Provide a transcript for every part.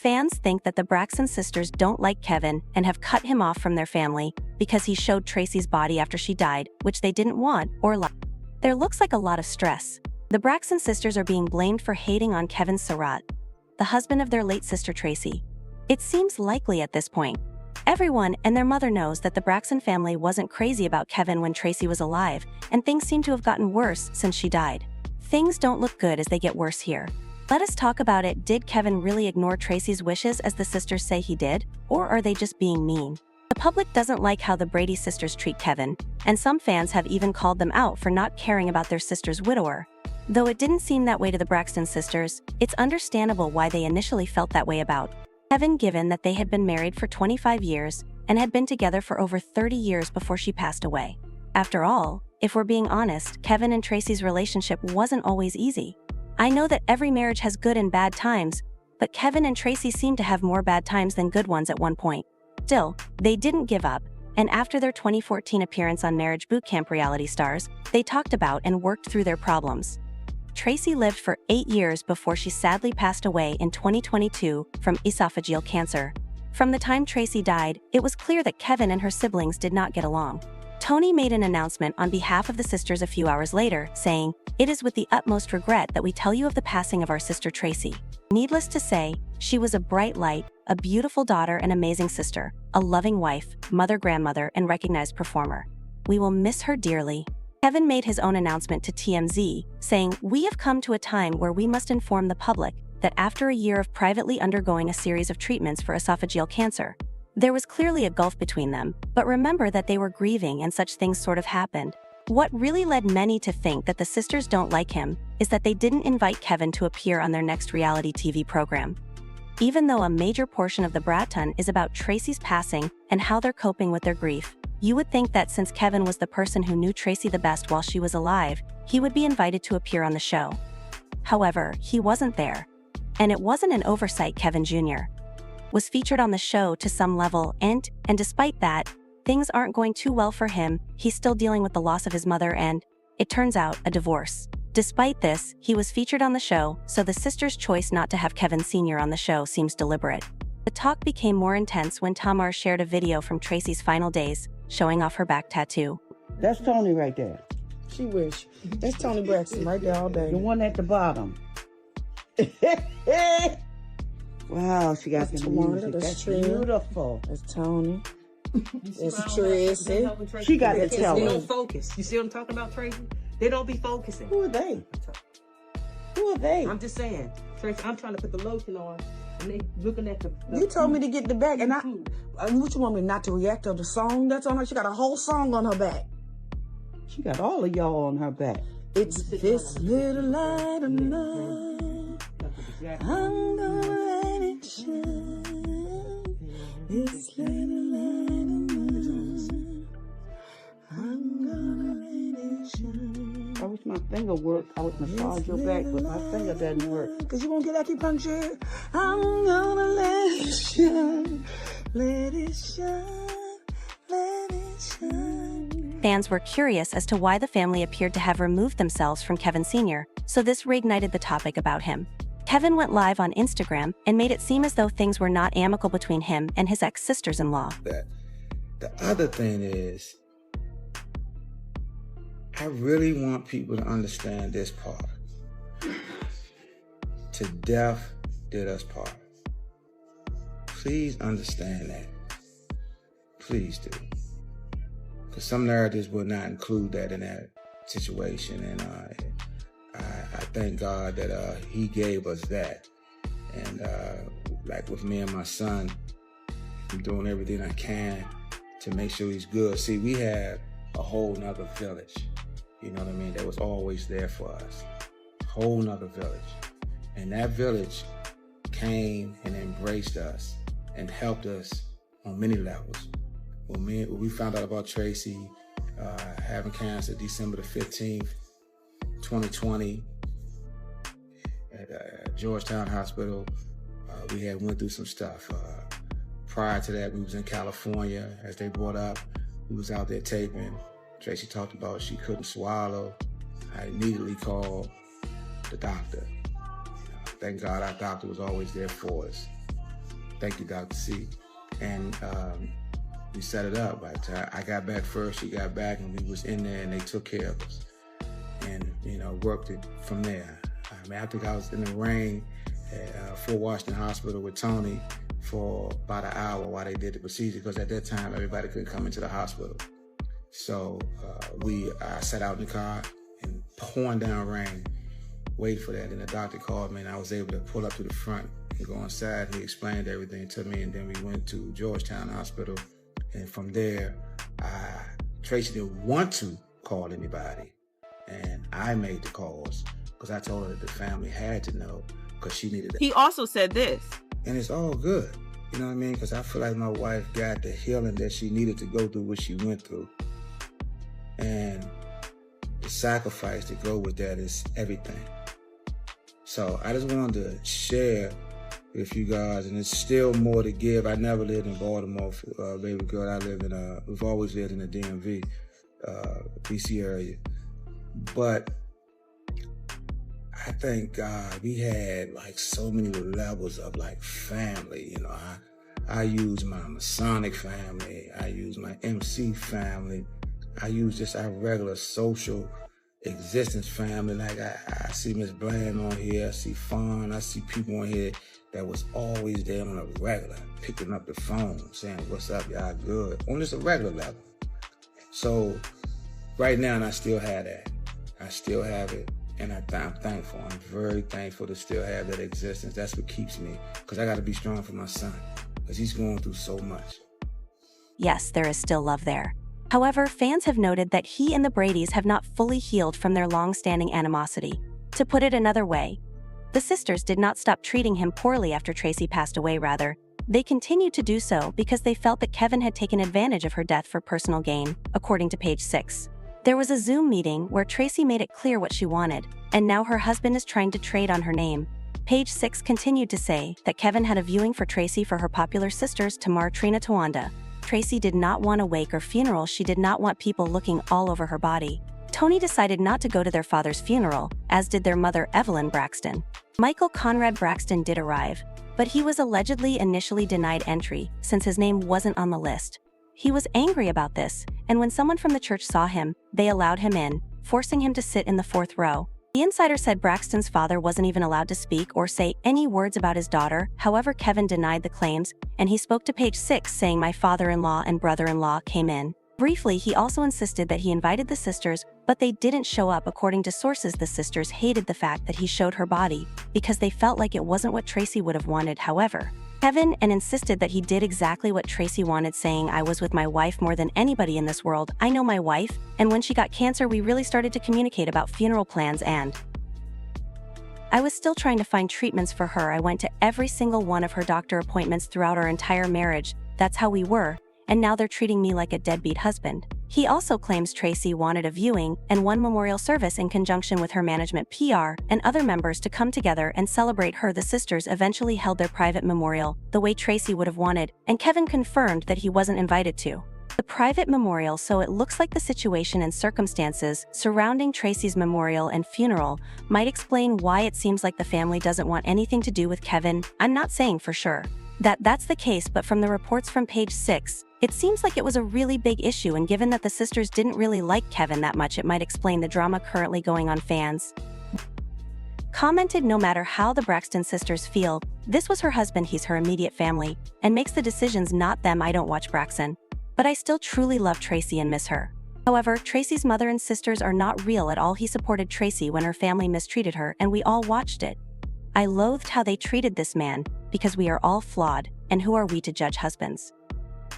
Fans think that the Braxton sisters don't like Kevin and have cut him off from their family because he showed Traci's body after she died, which they didn't want or like. There looks like a lot of stress. The Braxton sisters are being blamed for hating on Kevin Surrat, the husband of their late sister Traci. It seems likely at this point. Everyone and their mother knows that the Braxton family wasn't crazy about Kevin when Traci was alive, and things seem to have gotten worse since she died. Things don't look good as they get worse here. Let us talk about it. Did Kevin really ignore Traci's wishes as the sisters say he did, or are they just being mean? The public doesn't like how the Brady sisters treat Kevin, and some fans have even called them out for not caring about their sister's widower. Though it didn't seem that way to the Braxton sisters, it's understandable why they initially felt that way about Kevin, given that they had been married for 25 years and had been together for over 30 years before she passed away. After all, if we're being honest, Kevin and Traci's relationship wasn't always easy. I know that every marriage has good and bad times, but Kevin and Traci seemed to have more bad times than good ones at one point. Still, they didn't give up, and after their 2014 appearance on Marriage Bootcamp Reality Stars, they talked about and worked through their problems. Traci lived for 8 years before she sadly passed away in 2022 from esophageal cancer. From the time Traci died, it was clear that Kevin and her siblings did not get along. Tony made an announcement on behalf of the sisters a few hours later, saying, "It is with the utmost regret that we tell you of the passing of our sister Traci. Needless to say, she was a bright light, a beautiful daughter and amazing sister, a loving wife, mother, grandmother, and recognized performer. We will miss her dearly." Kevin made his own announcement to TMZ, saying, "We have come to a time where we must inform the public that after a year of privately undergoing a series of treatments for esophageal cancer, there was clearly a gulf between them, but remember that they were grieving and such things sort of happened." What really led many to think that the sisters don't like him is that they didn't invite Kevin to appear on their next reality TV program. Even though a major portion of the Braxton is about Traci's passing and how they're coping with their grief, you would think that since Kevin was the person who knew Traci the best while she was alive, he would be invited to appear on the show. However, he wasn't there. And it wasn't an oversight. Kevin Jr. was featured on the show to some level, and despite that, things aren't going too well for him. He's still dealing with the loss of his mother and, it turns out, a divorce. Despite this, he was featured on the show, so the sisters' choice not to have Kevin Sr. on the show seems deliberate. The talk became more intense when Tamar shared a video from Traci's final days, showing off her back tattoo. That's Tony right there. She wish. That's Tony Braxton right there all day. The one at the bottom. Wow, she got That's the Tawana, music. that's That's Trina. beautiful. That's Tony. That's Traci'S. She got the They tell. don't focus. You see what I'm talking about, Traci? They don't be focusing. Who are they? Who are they? I'm just saying, Traci, I'm trying to put the lotion on, and they looking at the You told me to get the back, and YouTube. what you want me not to react to the song that's on her? She got a whole song on her back. She got all of y'all on her back. It's this little light of mine. I'm gonna let it shine. This little light of mine. I'm gonna let it shine. I wish my finger worked. I would massage your back, but my finger doesn't work. Cause you won't get acupuncture. I'm gonna let it shine. Let it shine. Let it shine. Fans were curious as to why the family appeared to have removed themselves from Kevin Sr., so this reignited the topic about him. Kevin went live on Instagram and made it seem as though things were not amicable between him and his ex-sisters-in-law. The other thing is, I really want people to understand this part. To death did us part. Please understand that. Please do. Because some narratives will not include that in that situation. And I thank God that he gave us that. And like with me and my son, I'm doing everything I can to make sure he's good. See, we had a whole nother village, you know what I mean, that was always there for us. Whole nother village. And that village came and embraced us and helped us on many levels. When we found out about Traci having cancer December the 15th, 2020 at Georgetown Hospital, we had went through some stuff. Prior to that, we was in California, as they brought up. We was out there taping. Traci talked about she couldn't swallow. I immediately called the doctor. Thank God our doctor was always there for us. Thank you, Dr. C. And we set it up. By the time I got back first, she got back, and we was in there, and they took care of us. And, worked it from there. I mean, I think I was in the rain at Fort Washington Hospital with Tony for about an hour while they did the procedure, because at that time, everybody couldn't come into the hospital. So I sat out in the car and pouring down rain, waited for that. And the doctor called me, and I was able to pull up to the front and go inside. He explained everything to me, and then we went to Georgetown Hospital. And from there, Traci didn't want to call anybody. And I made the calls because I told her that the family had to know, because she needed it. He also said this. And it's all good. You know what I mean? Because I feel like my wife got the healing that she needed to go through what she went through. And the sacrifice to go with that is everything. So I just wanted to share with you guys, and it's still more to give. I never lived in Baltimore, baby girl. We've always lived in the DMV, DC area. But I thank God we had like so many levels of like family. I use my Masonic family. I use my MC family. I use just our regular social existence family. Like I see Miss Bland on here. I see Fawn. I see people on here that was always there on a regular, picking up the phone, saying, "What's up, y'all good?" On just a regular level. So right now, and I still have that. I still have it, and I'm thankful. I'm very thankful to still have that existence. That's what keeps me, because I got to be strong for my son, because he's going through so much. Yes, there is still love there. However, fans have noted that he and the Bradys have not fully healed from their long-standing animosity. To put it another way, the sisters did not stop treating him poorly after Traci passed away. Rather, they continued to do so because they felt that Kevin had taken advantage of her death for personal gain, according to page 6. There was a Zoom meeting where Traci made it clear what she wanted, and now her husband is trying to trade on her name. Page 6 continued to say that Kevin had a viewing for Traci for her popular sisters Tamar, Trina, Tawanda. Traci did not want a wake or funeral. She did not want people looking all over her body. Tony decided not to go to their father's funeral, as did their mother Evelyn Braxton. Michael Conrad Braxton did arrive, but he was allegedly initially denied entry since his name wasn't on the list. He was angry about this, and when someone from the church saw him, they allowed him in, forcing him to sit in the 4th row. The insider said Braxton's father wasn't even allowed to speak or say any words about his daughter. However, Kevin denied the claims, and he spoke to page 6 saying, "My father-in-law and brother-in-law came in." Briefly, he also insisted that he invited the sisters, but they didn't show up. According to sources, the sisters hated the fact that he showed her body because they felt like it wasn't what Traci would have wanted. However, Kevin insisted that he did exactly what Traci wanted, saying, "I was with my wife more than anybody in this world. I know my wife, and when she got cancer, we really started to communicate about funeral plans, and I was still trying to find treatments for her. I went to every single one of her doctor appointments throughout our entire marriage. That's how we were, and now they're treating me like a deadbeat husband." He also claims Traci wanted a viewing and one memorial service in conjunction with her management, PR, and other members to come together and celebrate her. The sisters eventually held their private memorial, the way Traci would have wanted, and Kevin confirmed that he wasn't invited to the private memorial. So it looks like the situation and circumstances surrounding Traci's memorial and funeral might explain why it seems like the family doesn't want anything to do with Kevin. I'm not saying for sure that that's the case, but from the reports from page 6, it seems like it was a really big issue, and given that the sisters didn't really like Kevin that much, it might explain the drama currently going on. Fans commented, "No matter how the Braxton sisters feel, this was her husband, he's her immediate family, and makes the decisions, not them. I don't watch Braxton, but I still truly love Traci and miss her. However, Traci's mother and sisters are not real at all. He supported Traci when her family mistreated her, and we all watched it. I loathed how they treated this man, because we are all flawed, and who are we to judge husbands?"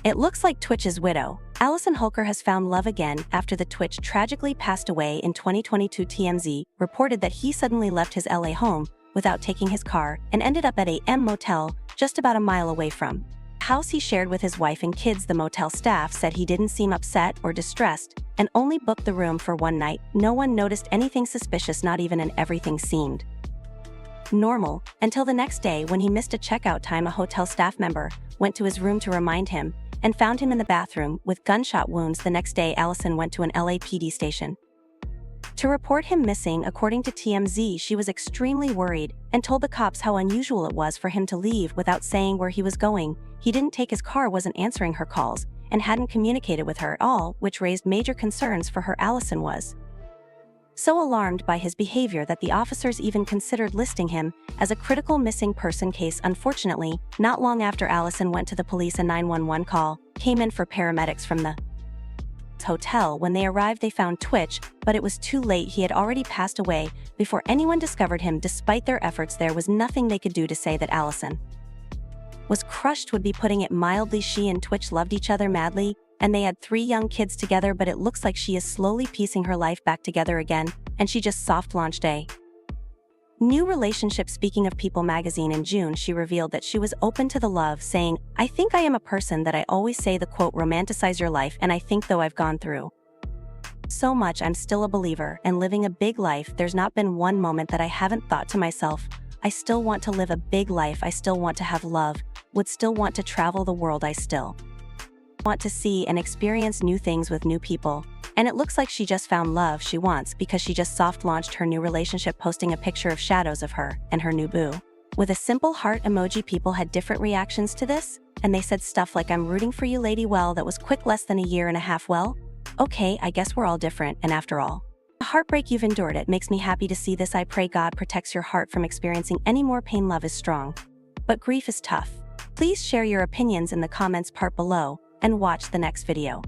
It looks like Twitch's widow, Allison Holker, has found love again after the Twitch tragically passed away in 2022. TMZ reported that he suddenly left his LA home without taking his car and ended up at a motel just about a mile away from the house he shared with his wife and kids. The motel staff said he didn't seem upset or distressed and only booked the room for one night. No one noticed anything suspicious, not even, and everything seemed normal until the next day when he missed a checkout time. A hotel staff member went to his room to remind him and found him in the bathroom with gunshot wounds. The next day, Allison went to an LAPD station To report him missing, according to TMZ, she was extremely worried and told the cops how unusual it was for him to leave without saying where he was going. He didn't take his car, wasn't answering her calls, and hadn't communicated with her at all, which raised major concerns for her. Allison was so alarmed by his behavior that the officers even considered listing him as a critical missing person case. Unfortunately, not long after Allison went to the police, a 911 call came in for paramedics from the hotel. When they arrived, they found Twitch, but it was too late. He had already passed away before anyone discovered him. Despite their efforts, there was nothing they could do to say that Allison was crushed, would be putting it mildly. She and Twitch loved each other madly, and they had 3 young kids together, but it looks like she is slowly piecing her life back together again, and she just soft-launched a new relationship. Speaking of People magazine, in June she revealed that she was open to the love, saying, "I think I am a person that I always say the quote, romanticize your life, and I think though I've gone through so much, I'm still a believer and living a big life. There's not been one moment that I haven't thought to myself, I still want to live a big life, I still want to have love, would still want to travel the world, I still want to see and experience new things with new people." And it looks like she just found love she wants, because she just soft-launched her new relationship, posting a picture of shadows of her and her new boo with a simple heart emoji. People had different reactions to this, and they said stuff like, "I'm rooting for you, lady. Well, that was quick, less than a year and a half. Well, okay, I guess we're all different, and after all, the heartbreak you've endured, it makes me happy to see this. I pray God protects your heart from experiencing any more pain. Love is strong, but grief is tough." Please share your opinions in the comments part below, and watch the next video.